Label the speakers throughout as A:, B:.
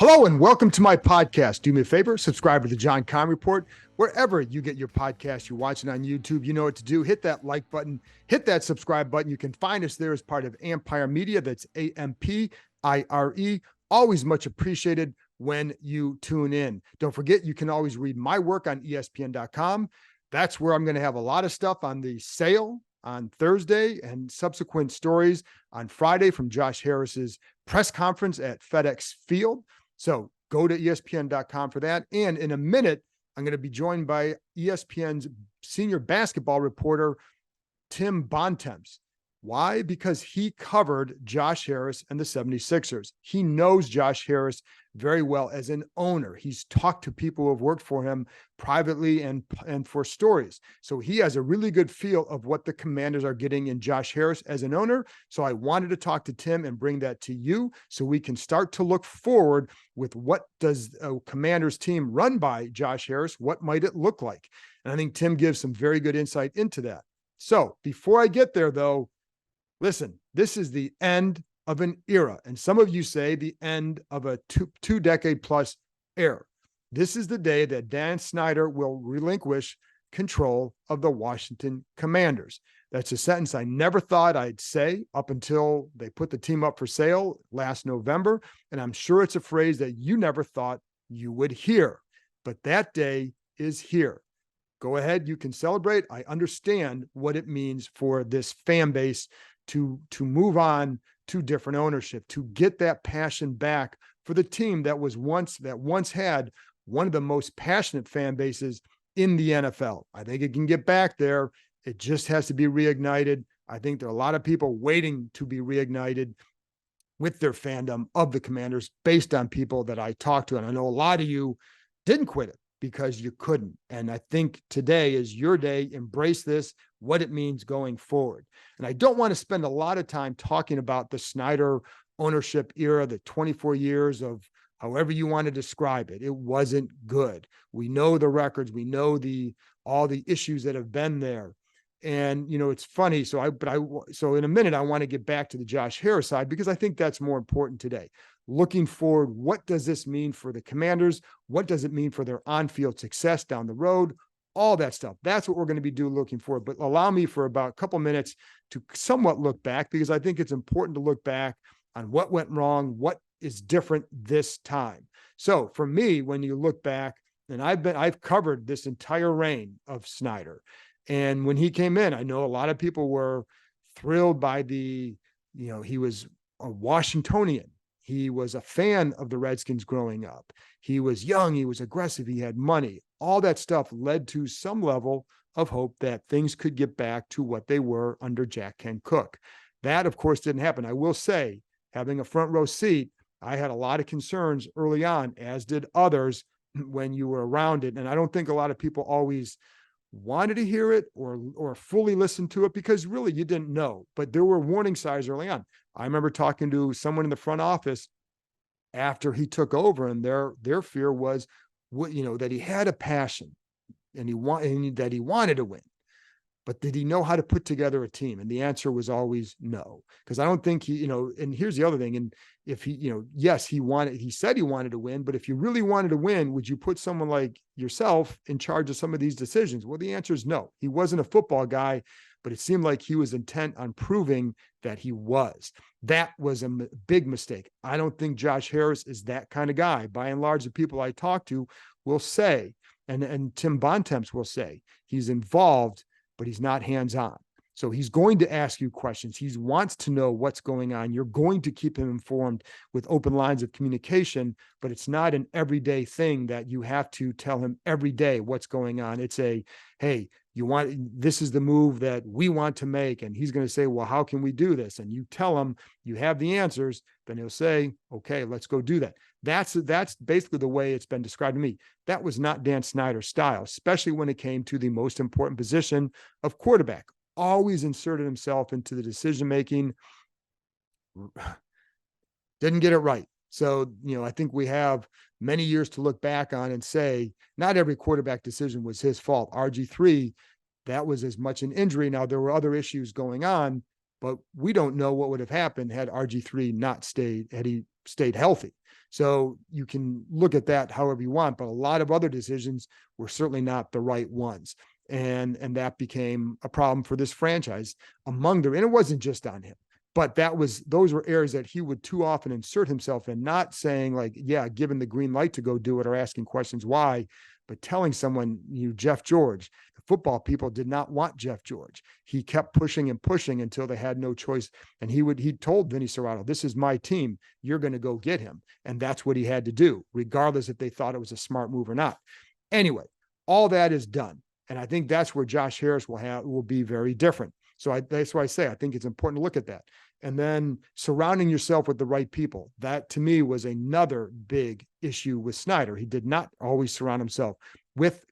A: Hello and welcome to my podcast. Do me a favor, subscribe to the John Keim Report. Wherever you get your podcast, you're watching on YouTube, you know what to do. Hit that like button, hit that subscribe button. You can find us there as part of Empire Media. That's AMPIRE. Always much appreciated when you tune in. Don't forget, you can always read my work on ESPN.com. That's where I'm going to have a lot of stuff on the sale on Thursday and subsequent stories on Friday from Josh Harris's press conference at FedEx Field. So go to ESPN.com for that. And in a minute, I'm going to be joined by ESPN's senior basketball reporter, Tim Bontemps. Why? Because he covered Josh Harris and the 76ers. He knows Josh Harris very well as an owner. He's talked to people who have worked for him privately and for stories. So he has a really good feel of what the Commanders are getting in Josh Harris as an owner. So I wanted to talk to Tim and bring that to you so we can start to look forward with what does a Commanders team run by Josh Harris? What might it look like? And I think Tim gives some very good insight into that. So before I get there, though, listen, this is the end of an era. And some of you say the end of a two decade plus era. This is the day that Dan Snyder will relinquish control of the Washington Commanders. That's a sentence I never thought I'd say up until they put the team up for sale last November. And I'm sure it's a phrase that you never thought you would hear. But that day is here. Go ahead, you can celebrate. I understand what it means for this fan base to move on to different ownership, to get that passion back for the team that once had one of the most passionate fan bases in the NFL. I think it can get back there. It just has to be reignited. I think there are a lot of people waiting to be reignited with their fandom of the Commanders based on people that I talked to. And I know a lot of you didn't quit it because you couldn't. And I think today is your day. Embrace this, what it means going forward. And I don't want to spend a lot of time talking about the Snyder ownership era, the 24 years of however you want to describe it. It wasn't good. We know the records. We know all the issues that have been there. And, you know, it's funny. So in a minute, I want to get back to the Josh Harris side because I think that's more important today. Looking forward, what does this mean for the Commanders? What does it mean for their on-field success down the road? All that stuff. That's what we're going to be doing looking forward. But allow me for about a couple minutes to somewhat look back because I think it's important to look back on what went wrong, what is different this time. So for me, when you look back, and I've covered this entire reign of Snyder. And when he came in, I know a lot of people were thrilled by he was a Washingtonian. He was a fan of the Redskins growing up. He was young. He was aggressive. He had money. All that stuff led to some level of hope that things could get back to what they were under Jack Kent Cooke. That, of course, didn't happen. I will say, having a front row seat, I had a lot of concerns early on, as did others when you were around it. And I don't think a lot of people always wanted to hear it or fully listen to it because really you didn't know. But there were warning signs early on. I remember talking to someone in the front office after he took over, and their fear was, that he had a passion and that he wanted to win. But did he know how to put together a team? And the answer was always no, because I don't think and here's the other thing. And if yes, he said he wanted to win, but if you really wanted to win, would you put someone like yourself in charge of some of these decisions? Well, the answer is no. He wasn't a football guy, but it seemed like he was intent on proving that he was. That was a big mistake. I don't think Josh Harris is that kind of guy. By and large, the people I talk to will say, and Tim Bontemps will say, he's involved, but he's not hands-on. So he's going to ask you questions. He wants to know what's going on. You're going to keep him informed with open lines of communication, but it's not an everyday thing that you have to tell him every day what's going on. It's hey, this is the move that we want to make. And he's going to say, well, how can we do this? And you tell him you have the answers, then he'll say, okay, let's go do that. That's basically the way it's been described to me. That was not Dan Snyder's style, especially when it came to the most important position of quarterback. Always inserted himself into the decision-making. Didn't get it right. So, I think we have many years to look back on and say, not every quarterback decision was his fault. RG3, that was as much an injury. Now, there were other issues going on, but we don't know what would have happened had RG3 not stayed, had he stayed healthy. So you can look at that however you want, but a lot of other decisions were certainly not the right ones. And that became a problem for this franchise and it wasn't just on him, but those were areas that he would too often insert himself in, not saying like, yeah, given the green light to go do it or asking questions why, but telling someone, Jeff George, the football people did not want Jeff George. He kept pushing and pushing until they had no choice. And he told Vinny Serrato, this is my team. You're going to go get him. And that's what he had to do, regardless if they thought it was a smart move or not. Anyway, all that is done. And I think that's where Josh Harris will be very different. So that's why I say, I think it's important to look at that. And then surrounding yourself with the right people. That to me was another big issue with Snyder. He did not always surround himself with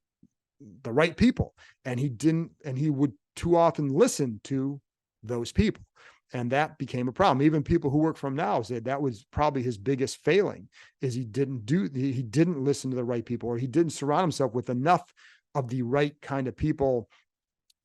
A: the right people. And he would too often listen to those people. And that became a problem. Even people who work for him now said that was probably his biggest failing, is he didn't listen to the right people, or he didn't surround himself with enough of the right kind of people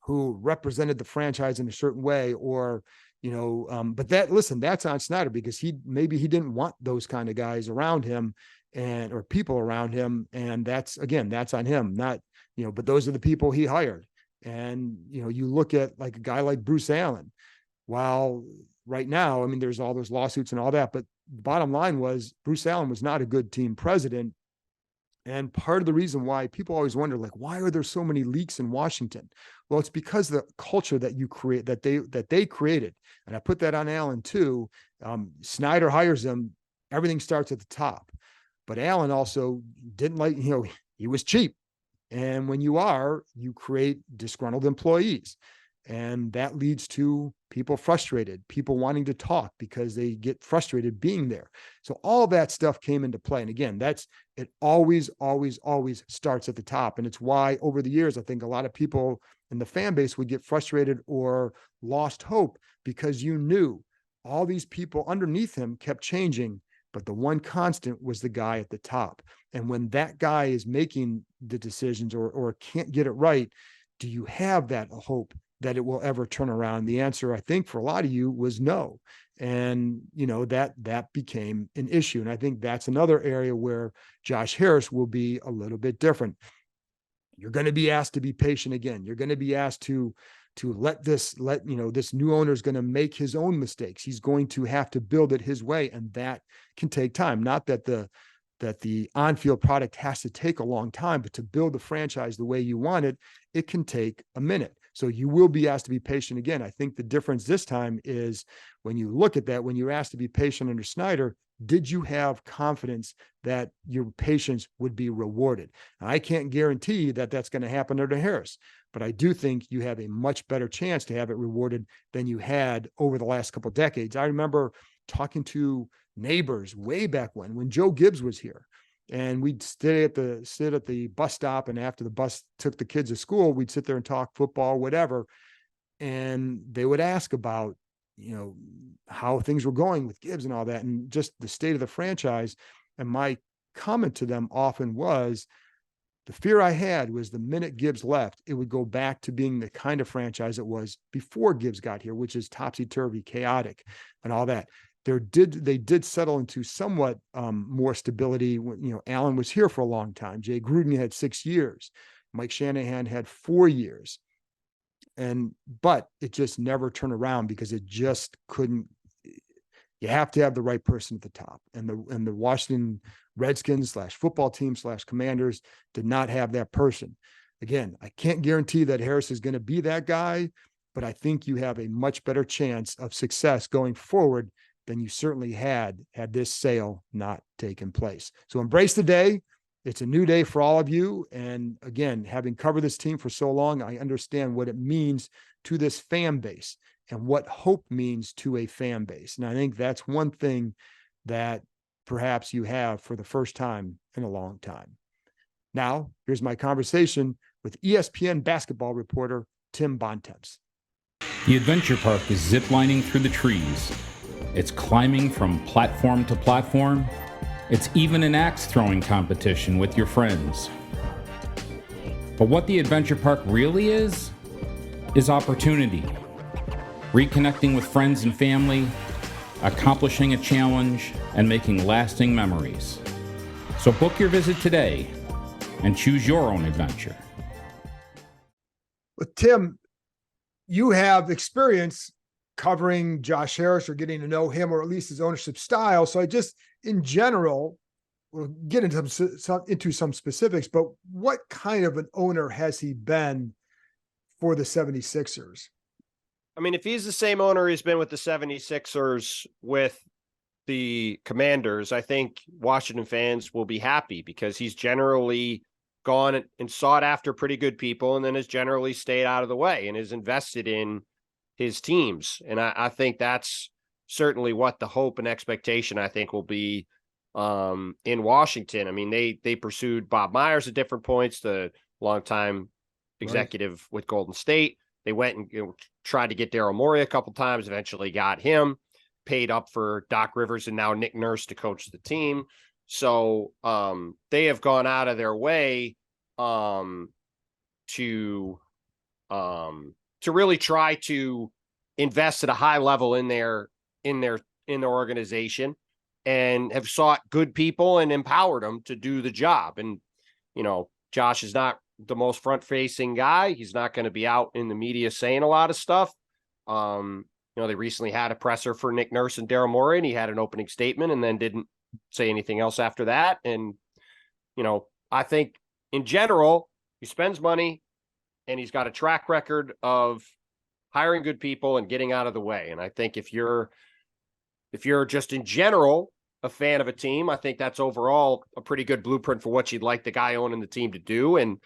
A: who represented the franchise in a certain way, or, but that's on Snyder, because maybe he didn't want those kind of guys around him or people around him. And that's on him, not, but those are the people he hired. And, you look at like a guy like Bruce Allen. While right now, I mean, there's all those lawsuits and all that, but the bottom line was Bruce Allen was not a good team president. And part of the reason why people always wonder, like, why are there so many leaks in Washington? Well, it's because the culture that you create, that they created. And I put that on Allen too. Snyder hires him. Everything starts at the top, but Allen also didn't like, he was cheap. And when you create disgruntled employees. And that leads to people frustrated, people wanting to talk because they get frustrated being there. So all that stuff came into play. And again, it always, always, always starts at the top. And it's why over the years, I think a lot of people in the fan base would get frustrated or lost hope, because you knew all these people underneath him kept changing, but the one constant was the guy at the top. And when that guy is making the decisions or can't get it right, do you have that hope that it will ever turn around? The answer, I think, for a lot of you was no. And, that became an issue. And I think that's another area where Josh Harris will be a little bit different. You're going to be asked to be patient again. You're going to be asked to this new owner is going to make his own mistakes. He's going to have to build it his way. And that can take time. Not that the on-field product has to take a long time, but to build the franchise the way you want it, it can take a minute. So you will be asked to be patient again. I think the difference this time is when you look at that, when you're asked to be patient under Snyder, did you have confidence that your patience would be rewarded? Now, I can't guarantee that that's going to happen under Harris, but I do think you have a much better chance to have it rewarded than you had over the last couple of decades. I remember talking to neighbors way back when Joe Gibbs was here. And we'd sit at the bus stop, and after the bus took the kids to school, we'd sit there and talk football, whatever. And they would ask about, how things were going with Gibbs and all that, and just the state of the franchise. And my comment to them often was, the fear I had was the minute Gibbs left, it would go back to being the kind of franchise it was before Gibbs got here, which is topsy-turvy, chaotic, and all that. They did settle into somewhat more stability. Allen was here for a long time. Jay Gruden had 6 years. Mike Shanahan had 4 years. But it just never turned around because it just couldn't. You have to have the right person at the top. And the Washington Redskins /football team /Commanders did not have that person. Again, I can't guarantee that Harris is going to be that guy, but I think you have a much better chance of success going forward than you certainly had this sale not taken place. So embrace the day. It's a new day for all of you. And again, having covered this team for so long, I understand what it means to this fan base and what hope means to a fan base. And I think that's one thing that perhaps you have for the first time in a long time. Now, here's my conversation with ESPN basketball reporter Tim Bontemps.
B: The adventure park is ziplining through the trees. It's climbing from platform to platform. It's even an axe throwing competition with your friends. But what the adventure park really is opportunity. Reconnecting with friends and family, accomplishing a challenge, and making lasting memories. So book your visit today and choose your own adventure.
A: Well, Tim, you have experience covering Josh Harris or getting to know him, or at least his ownership style. So I just, in general, we'll get into some specifics, but what kind of an owner has he been for the 76ers?
C: I mean, if he's the same owner he's been with the 76ers with the Commanders, I think Washington fans will be happy, because he's generally gone and sought after pretty good people, and then has generally stayed out of the way and is invested in his teams. And I think that's certainly what the hope and expectation, I think, will be in Washington. I mean, they pursued Bob Myers at different points, the longtime executive with Golden State. They went and tried to get Daryl Morey a couple times, eventually got him, paid up for Doc Rivers and now Nick Nurse to coach the team. So they have gone out of their way to really try to invest at a high level in their organization, and have sought good people and empowered them to do the job. And, you know, Josh is not the most front-facing guy. He's not going to be out in the media saying a lot of stuff. You know, they recently had a presser for Nick Nurse and Daryl Morey, and he had an opening statement and then didn't say anything else after that. And, you know, I think in general, he spends money and he's got a track record of hiring good people and getting out of the way. And I think if you're just in general a fan of a team, I think that's overall a pretty good blueprint for what you'd like the guy owning the team to do. And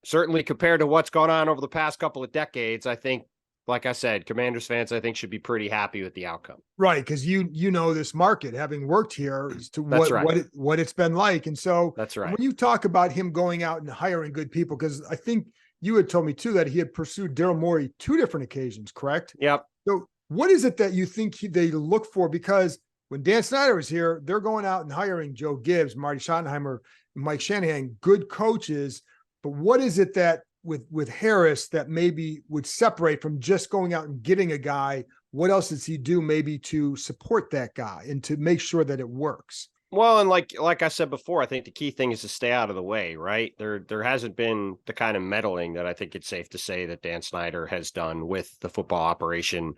C: certainly compared to what's gone on over the past couple of decades, I think, like I said, Commanders fans, I think, should be pretty happy with the outcome.
A: Right, because you know this market, having worked here, as to what it's been like. And so
C: that's right.
A: When you talk about him going out and hiring good people, because I think you had told me too that he had pursued Daryl Morey 2 different occasions, correct?
C: Yep.
A: So what is it that you think they look for? Because when Dan Snyder was here, they're going out and hiring Joe Gibbs, Marty Schottenheimer, Mike Shanahan, good coaches. But what is it that with Harris that maybe would separate from just going out and getting a guy? What else does he do maybe to support that guy and to make sure that it works?
C: Well, and like I said before, I think the key thing is to stay out of the way, right? There hasn't been the kind of meddling that I think it's safe to say that Dan Snyder has done with the football operation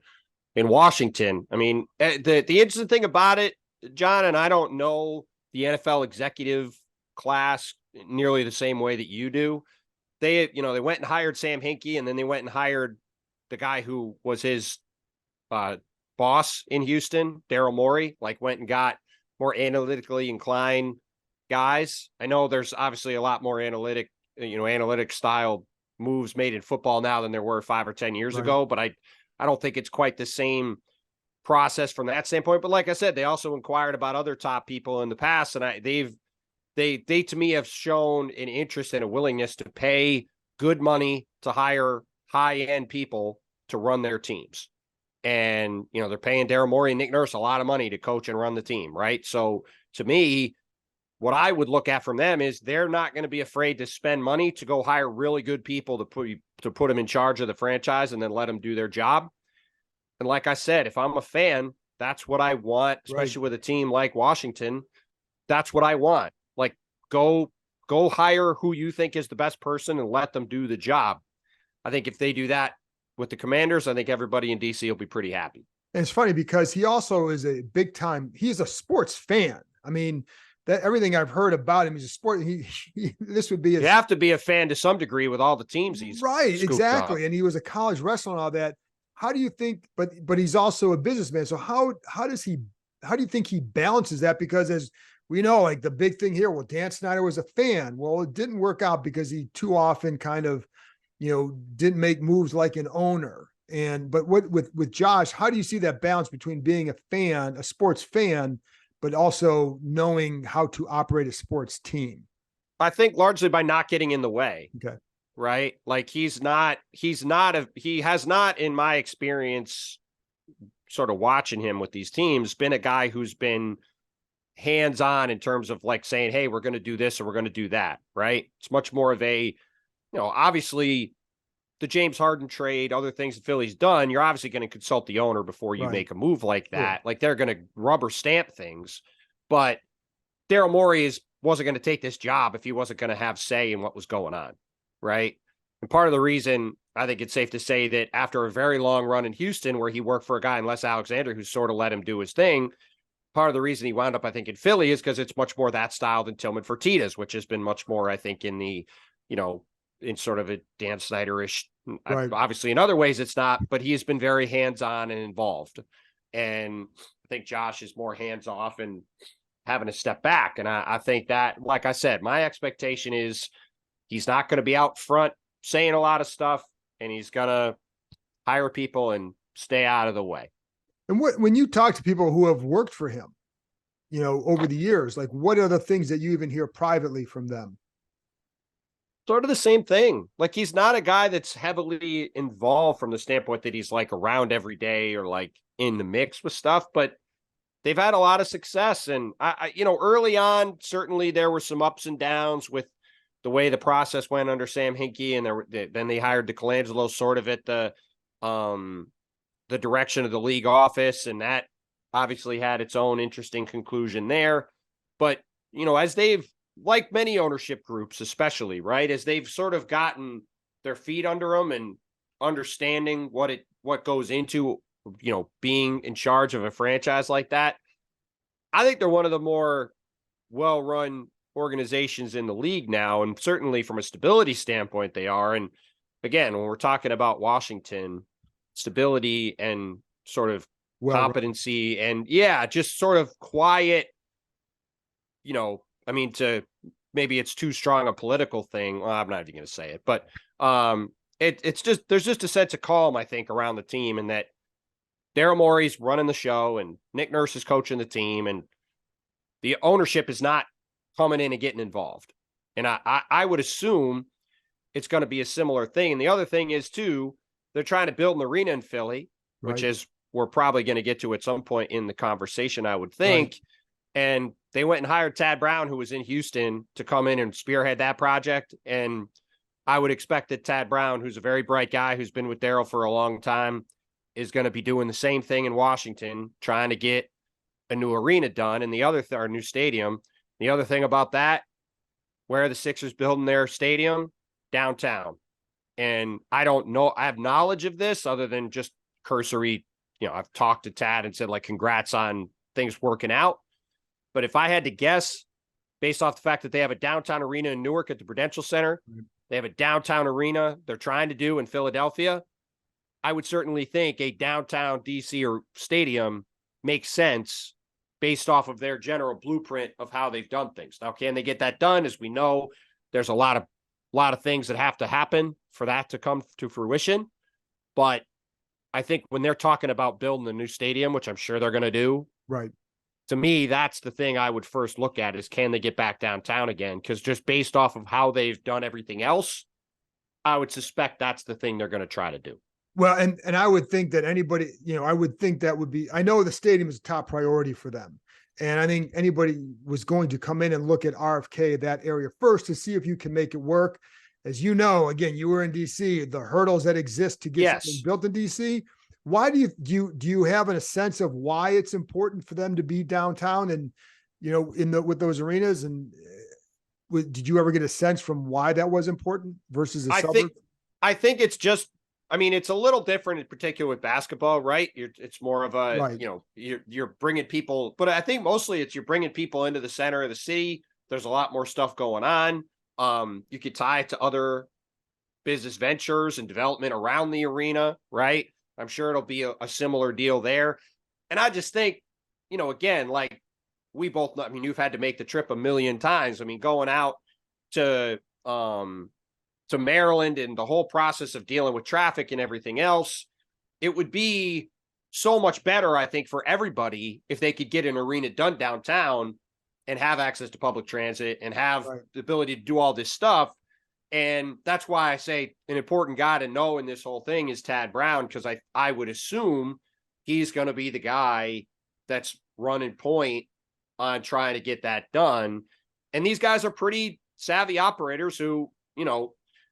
C: in Washington. I mean, the interesting thing about it, John, and I don't know the NFL executive class nearly the same way that you do. They went and hired Sam Hinkie, and then they went and hired the guy who was his boss in Houston, Daryl Morey, went and got more analytically inclined guys. I know there's obviously a lot more analytic style moves made in football now than there were 5 or 10 years ago, but I don't think it's quite the same process from that standpoint. But like I said, they also inquired about other top people in the past, and they to me have shown an interest and a willingness to pay good money to hire high-end people to run their teams. And, they're paying Daryl Morey and Nick Nurse a lot of money to coach and run the team, right? So to me, what I would look at from them is they're not going to be afraid to spend money to go hire really good people to put them in charge of the franchise and then let them do their job. And like I said, if I'm a fan, that's what I want, especially with a team like Washington. That's what I want. Go hire who you think is the best person and let them do the job. I think if they do that with the Commanders, I think everybody in DC will be pretty happy.
A: And it's funny because he also is a big time. He's a sports fan. I mean, that everything I've heard about him, he's a sport. This would be.
C: You have to be a fan to some degree with all the teams he's
A: right. Exactly.
C: Up.
A: And he was a college wrestler and all that. How do you think, but he's also a businessman. So how do you think he balances that? Because as we know, the big thing here, well, Dan Snyder was a fan. Well, it didn't work out because he too often kind of, didn't make moves like an owner. But with Josh, how do you see that balance between being a fan, a sports fan, but also knowing how to operate a sports team?
C: I think largely by not getting in the way.
A: Okay.
C: Right. He has not, in my experience, sort of watching him with these teams, been a guy who's been hands-on in terms of saying, hey, we're going to do this or we're going to do that. Right. It's much more of a, obviously the James Harden trade, other things that Philly's done, you're obviously going to consult the owner before you make a move like that. Like they're going to rubber stamp things, but Daryl Morey wasn't going to take this job if he wasn't going to have say in what was going on, right? And part of the reason I think it's safe to say that after a very long run in Houston, where he worked for a guy in Les Alexander who sort of let him do his thing, part of the reason he wound up, I think, in Philly is because it's much more that style than Tillman Fertitta's, which has been much more, I think, in the, in sort of a Dan Snyder-ish. Obviously, in other ways, it's not, but he has been very hands-on and involved. And I think Josh is more hands-off and having to step back. And I think that, like I said, my expectation is he's not going to be out front saying a lot of stuff, and he's going to hire people and stay out of the way.
A: And when you talk to people who have worked for him, over the years, like what are the things that you even hear privately from them?
C: Sort of the same thing. Like he's not a guy that's heavily involved from the standpoint that he's like around every day or like in the mix with stuff, but they've had a lot of success. And I early on, certainly there were some ups and downs with the way the process went under Sam Hinkie, and then they hired DeColangelo sort of at the direction of the league office, and that obviously had its own interesting conclusion there. But, as they've, like many ownership groups, especially, right, as they've sort of gotten their feet under them and understanding what goes into, being in charge of a franchise like that, I think they're one of the more well-run organizations in the league now. And certainly from a stability standpoint, they are. And again, when we're talking about Washington, stability and sort of competency and just sort of quiet, maybe it's too strong a political thing. Well, I'm not even going to say it, but it's just, there's just a sense of calm, I think, around the team, and that Daryl Morey's running the show and Nick Nurse is coaching the team, and the ownership is not coming in and getting involved. And I would assume it's going to be a similar thing. And the other thing is too, they're trying to build an arena in Philly, which is we're probably going to get to at some point in the conversation, I would think. And they went and hired Tad Brown, who was in Houston, to come in and spearhead that project. And I would expect that Tad Brown, who's a very bright guy, who's been with Daryl for a long time, is going to be doing the same thing in Washington, trying to get a new arena done. And the other our new stadium. The other thing about that, where are the Sixers building their stadium? Downtown. And I don't know, I have knowledge of this other than just cursory, I've talked to Tad and said, like, congrats on things working out. But if I had to guess, based off the fact that they have a downtown arena in Newark at the Prudential Center, they have a downtown arena they're trying to do in Philadelphia, I would certainly think a downtown DC or stadium makes sense based off of their general blueprint of how they've done things. Now, can they get that done? As we know, there's a lot of things that have to happen for that to come to fruition. But I think when they're talking about building a new stadium, which I'm sure they're going to do, to me, that's the thing I would first look at is, can they get back downtown again? Because just based off of how they've done everything else, I would suspect that's the thing they're going to try to do.
A: Well, and I would think that anybody, I would think that would be, I know the stadium is a top priority for them. And I think anybody was going to come in and look at RFK, that area first, to see if you can make it work. As you know, again, you were in DC, the hurdles that exist to get something built in DC. Why do you have a sense of why it's important for them to be downtown and, with those arenas? And did you ever get a sense from why that was important versus the suburbs?
C: I think it's just, it's a little different in particular with basketball, right? It's more of a, you're bringing people, but I think mostly you're bringing people into the center of the city. There's a lot more stuff going on. You could tie it to other business ventures and development around the arena, right? I'm sure it'll be a similar deal there. And I just think, again, like we both know, you've had to make the trip a million times. Going out to Maryland and the whole process of dealing with traffic and everything else, it would be so much better, I think, for everybody if they could get an arena done downtown and have access to public transit and have the ability to do all this stuff. And that's why I say an important guy to know in this whole thing is Tad Brown, because I would assume he's going to be the guy that's running point on trying to get that done. And these guys are pretty savvy operators who,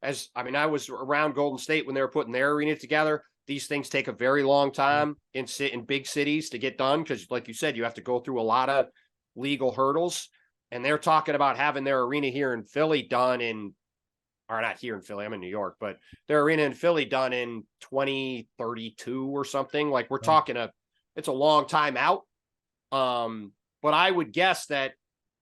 C: I was around Golden State when they were putting their arena together. These things take a very long time in big cities to get done because, like you said, you have to go through a lot of legal hurdles. And they're talking about having their arena here in Philly done or not here in Philly, I'm in New York, but their arena in Philly done in 2032 or something. Like we're talking it's a long time out. But I would guess that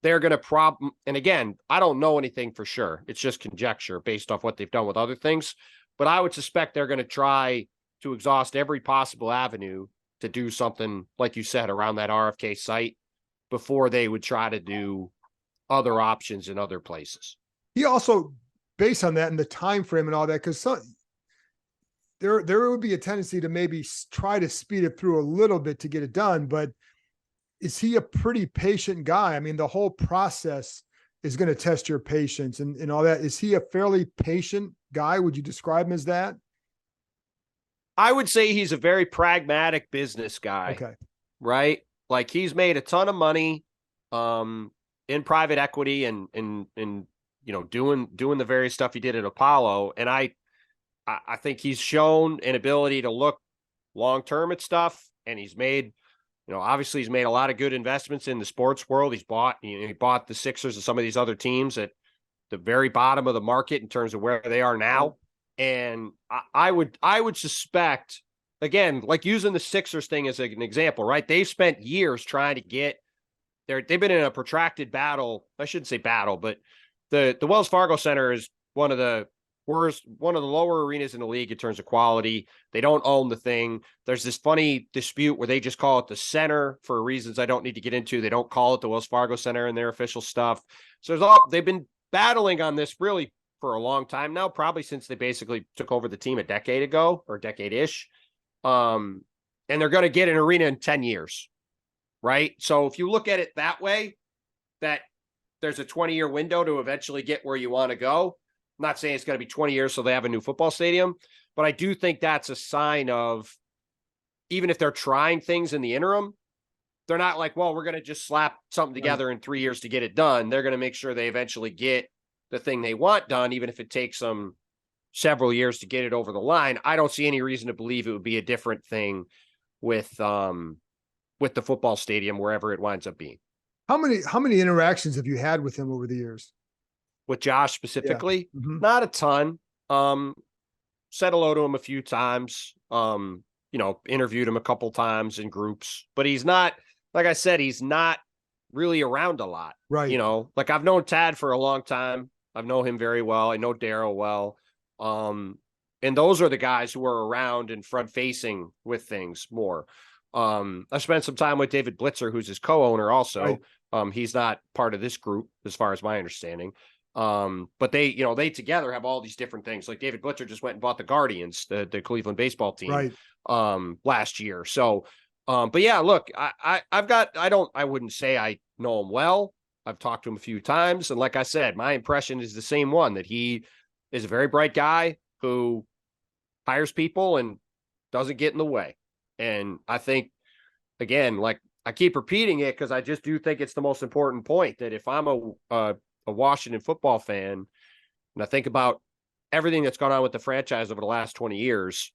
C: they're going to and again, I don't know anything for sure. It's just conjecture based off what they've done with other things. But I would suspect they're going to try to exhaust every possible avenue to do something, like you said, around that RFK site before they would try to do other options in other places.
A: He also, based on that and the time frame and all that, because there would be a tendency to maybe try to speed it through a little bit to get it done. But is he a pretty patient guy? I mean, the whole process is going to test your patience and all that. Is he a fairly patient guy? Would you describe him as that?
C: I would say he's a very pragmatic business guy.
A: Okay.
C: Right? Like he's made a ton of money in private equity and doing the various stuff he did at Apollo. And I think he's shown an ability to look long-term at stuff, and he's made, obviously he's made a lot of good investments in the sports world. He bought the Sixers and some of these other teams at the very bottom of the market in terms of where they are now. And I would suspect, again, like using the Sixers thing as an example, right? They've spent years trying to get they've been in a protracted battle. I shouldn't say battle, but the Wells Fargo Center is one of the lower arenas in the league in terms of quality. They don't own the thing. There's this funny dispute where they just call it the center for reasons I don't need to get into. They don't call it the Wells Fargo Center in their official stuff. So they've been battling on this really for a long time now, probably since they basically took over the team a decade ago or decade-ish. And they're going to get an arena in 10 years, right? So if you look at it that way, that there's a 20-year window to eventually get where you want to go. I'm not saying it's going to be 20 years so they have a new football stadium, but I do think that's a sign of, even if they're trying things in the interim, they're not like, well, we're going to just slap something together in 3 years to get it done. They're going to make sure they eventually get the thing they want done, even if it takes them several years to get it over the line. I don't see any reason to believe it would be a different thing with the football stadium, wherever it winds up being.
A: How many interactions have you had with him over the years?
C: With Josh specifically?
A: Yeah. Mm-hmm.
C: Not a ton. Said hello to him a few times. Interviewed him a couple times in groups, but he's not, like I said, he's not really around a lot.
A: Right.
C: Like I've known Tad for a long time. I've known him very well. I know Darryl well. And those are the guys who are around and front facing with things more. I spent some time with David Blitzer, who's his co-owner also. Right. He's not part of this group as far as my understanding. But they together have all these different things. Like David Blitzer just went and bought the Guardians, the Cleveland baseball team,
A: right,
C: last year. So, but yeah, look, I wouldn't say I know him well. I've talked to him a few times. And like I said, my impression is the same one, that he is a very bright guy who hires people and doesn't get in the way. And I think, again, like I keep repeating it because I just do think it's the most important point, that if I'm a Washington football fan and I think about everything that's gone on with the franchise over the last 20 years,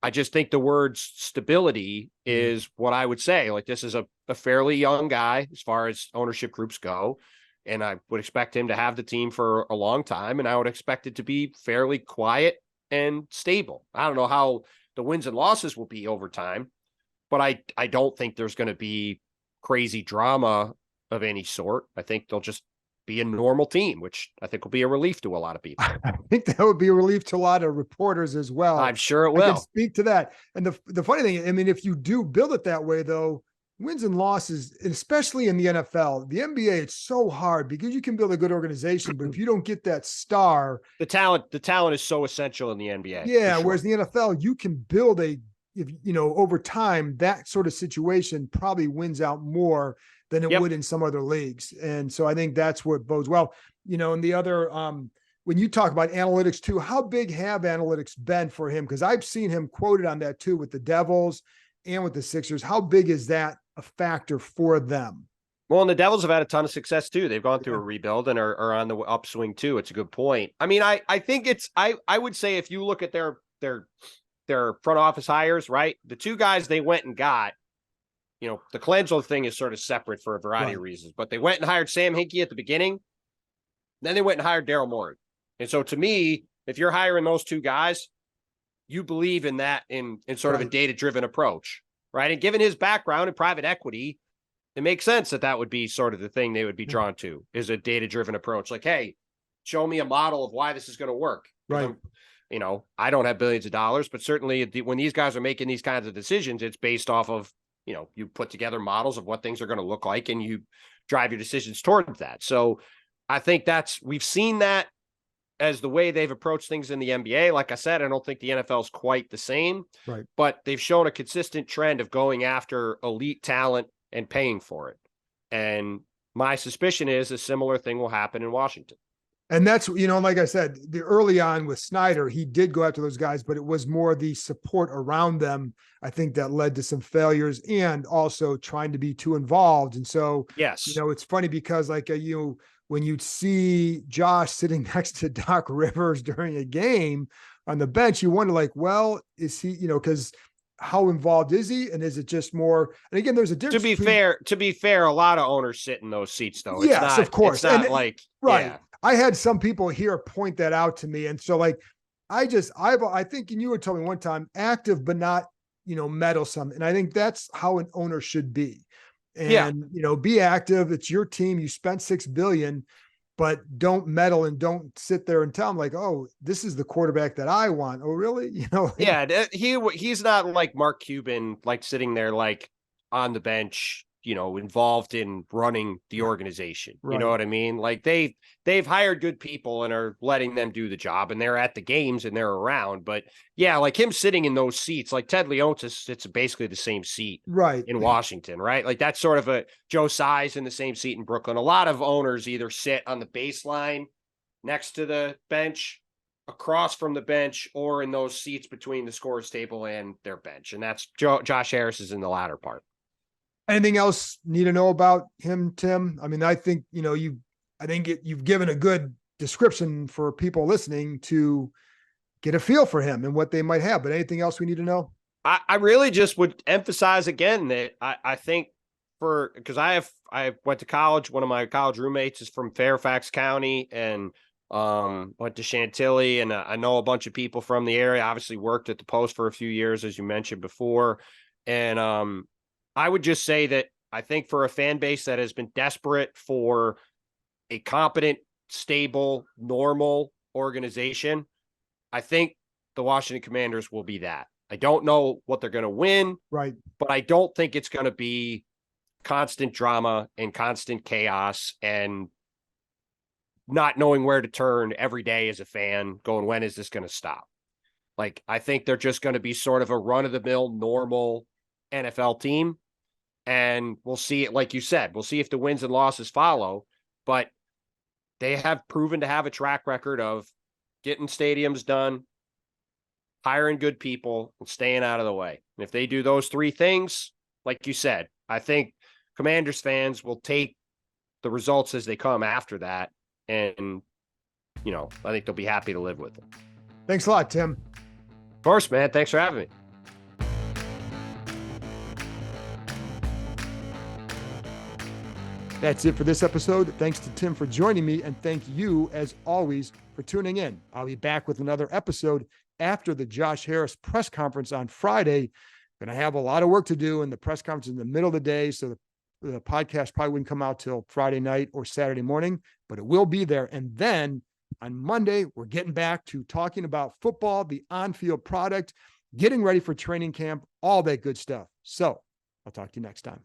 C: I just think the word stability is what I would say. Like, this is a fairly young guy as far as ownership groups go, and I would expect him to have the team for a long time, and I would expect it to be fairly quiet and stable. I don't know how the wins and losses will be over time, but I don't think there's going to be crazy drama of any sort. I think they'll just be a normal team, which I think will be a relief to a lot of people.
A: I think that would be a relief to a lot of reporters as well.
C: I'm sure it will.
A: I can speak to that. And the funny thing, I mean, if you do build it that way, though, wins and losses, especially in the NFL, the NBA, it's so hard because you can build a good organization, but if you don't get that star,
C: the talent is so essential in the NBA.
A: Yeah. Sure. Whereas in the NFL, you can build over time, that sort of situation probably wins out more than it would in some other leagues. And so I think that's what bodes well. And the other, when you talk about analytics too, how big have analytics been for him? Because I've seen him quoted on that too with the Devils and with the Sixers. How big is that a factor for them?
C: Well, and the Devils have had a ton of success too. They've gone through a rebuild and are on the upswing too. It's a good point. I mean, I think it's I would say if you look at their front office hires, right? The two guys they went and got, the Colangelo thing is sort of separate for a variety of reasons, but they went and hired Sam Hinkie at the beginning. Then they went and hired Daryl Morey. And so to me, if you're hiring those two guys, you believe in that in sort of a data-driven approach, right? And given his background in private equity, it makes sense that would be sort of the thing they would be drawn to, is a data-driven approach. Like, hey, show me a model of why this is going to work.
A: Right.
C: I don't have billions of dollars, but certainly when these guys are making these kinds of decisions, it's based off of, you put together models of what things are going to look like and you drive your decisions towards that. So I think we've seen that as the way they've approached things in the NBA. Like I said, I don't think the NFL is quite the same,
A: right?
C: But they've shown a consistent trend of going after elite talent and paying for it. And my suspicion is a similar thing will happen in Washington.
A: And that's, like I said, the early on with Snyder, he did go after those guys, but it was more the support around them, I think, that led to some failures and also trying to be too involved. And so,
C: yes,
A: it's funny because when you'd see Josh sitting next to Doc Rivers during a game on the bench, you wonder is he, because how involved is he? And is it just more? And again, there's a difference.
C: To be fair, a lot of owners sit in those seats though.
A: Yes, of course.
C: It's not right. Yeah.
A: I had some people here point that out to me. And so I think, and you were telling me one time, active, but not, meddlesome. And I think that's how an owner should be. And, be active. It's your team. You spent $6 billion, but don't meddle and don't sit there and tell them oh, this is the quarterback that I want. Oh, really?
C: Yeah. He's not like Mark Cuban, sitting there, on the bench, involved in running the organization. Right. You know what I mean? They've hired good people and are letting them do the job, and they're at the games and they're around. But yeah, him sitting in those seats, Ted Leonsis sits basically the same seat in Washington, right? That's sort of a Joe Size in the same seat in Brooklyn. A lot of owners either sit on the baseline next to the bench, across from the bench, or in those seats between the scorer's table and their bench. And that's Josh Harris is in the latter part.
A: Anything else need to know about him, Tim? I mean, I think, you've given a good description for people listening to get a feel for him and what they might have, but anything else we need to know?
C: I really just would emphasize again that I think because I went to college. One of my college roommates is from Fairfax County and went to Chantilly, and I know a bunch of people from the area. Obviously worked at the Post for a few years, as you mentioned before. And, I would just say that I think for a fan base that has been desperate for a competent, stable, normal organization, I think the Washington Commanders will be that. I don't know what they're going to win,
A: right?
C: But I don't think it's going to be constant drama and constant chaos and not knowing where to turn every day as a fan, going, when is this going to stop? I think they're just going to be sort of a run-of-the-mill, normal NFL team. And we'll see it, like you said, we'll see if the wins and losses follow, but they have proven to have a track record of getting stadiums done, hiring good people, and staying out of the way. And if they do those three things, like you said, I think Commanders fans will take the results as they come after that. And, I think they'll be happy to live with it.
A: Thanks a lot, Tim.
C: Of course, man. Thanks for having me.
A: That's it for this episode. Thanks to Tim for joining me, and thank you, as always, for tuning in. I'll be back with another episode after the Josh Harris press conference on Friday. Going to have a lot of work to do, and the press conference in the middle of the day, so the podcast probably wouldn't come out till Friday night or Saturday morning, but it will be there. And then on Monday, we're getting back to talking about football, the on-field product, getting ready for training camp, all that good stuff. So I'll talk to you next time.